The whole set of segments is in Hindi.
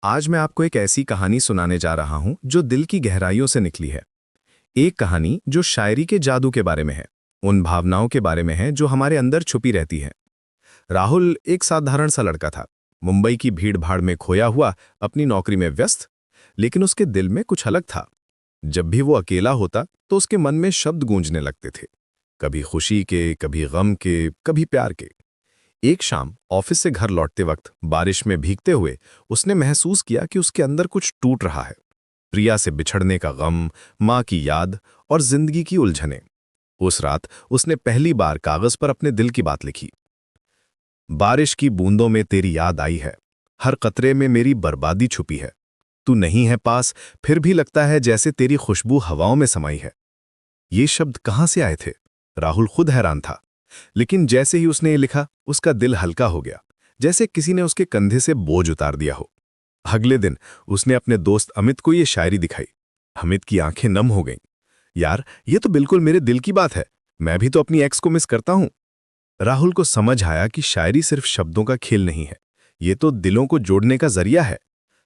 आज मैं आपको एक ऐसी कहानी सुनाने जा रहा हूं जो दिल की गहराइयों से निकली है। एक कहानी जो शायरी के जादू के बारे में है, उन भावनाओं के बारे में है जो हमारे अंदर छुपी रहती हैं। राहुल एक साधारण सा लड़का था, मुंबई की भीड़-भाड़ में खोया हुआ, अपनी नौकरी में व्यस्त। लेकिन उसके दिल में कुछ अलग था। जब भी वो अकेला होता तो उसके मन में शब्द गूंजने लगते थे, कभी खुशी के, कभी गम के, कभी प्यार के। एक शाम ऑफिस से घर लौटते वक्त बारिश में भीगते हुए उसने महसूस किया कि उसके अंदर कुछ टूट रहा है। प्रिया से बिछड़ने का गम, माँ की याद और जिंदगी की उलझनें। उस रात उसने पहली बार कागज पर अपने दिल की बात लिखी। बारिश की बूंदों में तेरी याद आई है, हर कतरे में मेरी बर्बादी छुपी है। तू नहीं है पास, फिर भी लगता है जैसे तेरी खुशबू हवाओं में समाई है। ये शब्द कहाँ से आए थे? राहुल खुद हैरान था। लेकिन जैसे ही उसने ये लिखा, उसका दिल हल्का हो गया, जैसे किसी ने उसके कंधे से बोझ उतार दिया हो। अगले दिन उसने अपने दोस्त अमित को ये शायरी दिखाई। अमित की आंखें नम हो गईं। यार, ये तो बिल्कुल मेरे दिल की बात है, मैं भी तो अपनी एक्स को मिस करता हूं। राहुल को समझ आया कि शायरी सिर्फ शब्दों का खेल नहीं है, ये तो दिलों को जोड़ने का जरिया है।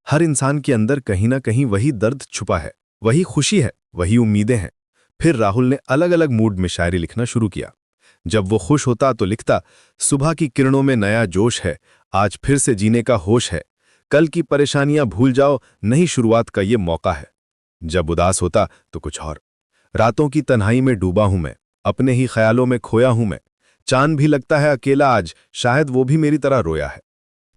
हर इंसान के अंदर कहीं ना कहीं वही दर्द छुपा है, वही खुशी है, वही उम्मीदें हैं। फिर राहुल ने अलग अलग मूड में शायरी लिखना शुरू किया। जब वो खुश होता तो लिखता, सुबह की किरणों में नया जोश है, आज फिर से जीने का होश है, कल की परेशानियां भूल जाओ, नई शुरुआत का ये मौका है। जब उदास होता तो कुछ और, रातों की तन्हाई में डूबा हूं मैं, अपने ही ख्यालों में खोया हूं मैं, चांद भी लगता है अकेला आज, शायद वो भी मेरी तरह रोया है।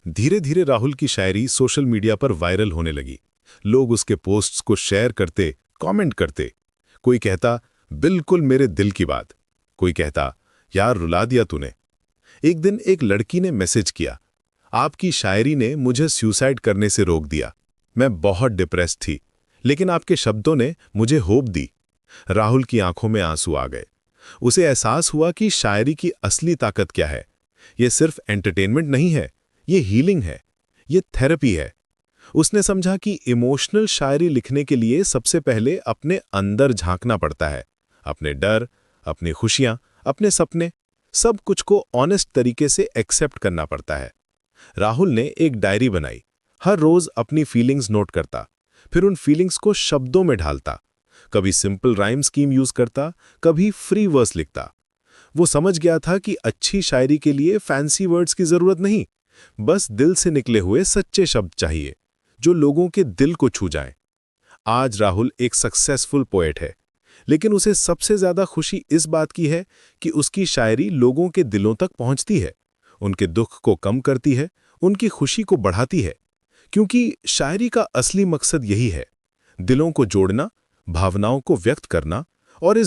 धीरे धीरे राहुल की शायरी सोशल मीडिया पर वायरल होने लगी। लोग उसके पोस्ट्स को शेयर करते, कमेंट करते। कोई कहता, बिल्कुल मेरे दिल की बात। कोई कहता, यार रुला दिया तूने। एक दिन एक लड़की ने मैसेज किया, आपकी शायरी ने मुझे सुसाइड करने से रोक दिया। मैं बहुत डिप्रेस थी, लेकिन आपके शब्दों ने मुझे होप दी। राहुल की आंखों में आंसू आ गए। उसे एहसास हुआ कि शायरी की असली ताकत क्या है। ये सिर्फ एंटरटेनमेंट नहीं है, ये हीलिंग है, ये थेरेपी है। उसने समझा कि इमोशनल शायरी लिखने के लिए सबसे पहले अपने अंदर झांकना पड़ता है। अपने डर, अपनी खुशियां, अपने सपने, सब कुछ को ऑनेस्ट तरीके से एक्सेप्ट करना पड़ता है। राहुल ने एक डायरी बनाई, हर रोज अपनी फीलिंग्स नोट करता, फिर उन फीलिंग्स को शब्दों में ढालता। कभी सिंपल राइम स्कीम यूज करता, कभी फ्री वर्स लिखता। वो समझ गया था कि अच्छी शायरी के लिए फैंसी वर्ड्स की जरूरत नहीं, बस दिल से निकले हुए सच्चे शब्द चाहिए, जो लोगों के दिल को छू जाएं। आज राहुल एक सक्सेसफुल पोएट है, लेकिन उसे सबसे ज्यादा खुशी इस बात की है कि उसकी शायरी लोगों के दिलों तक पहुंचती है, उनके दुख को कम करती है, उनकी खुशी को बढ़ाती है। क्योंकि शायरी का असली मकसद यही है, दिलों को जोड़ना, भावनाओं को व्यक्त करना और इस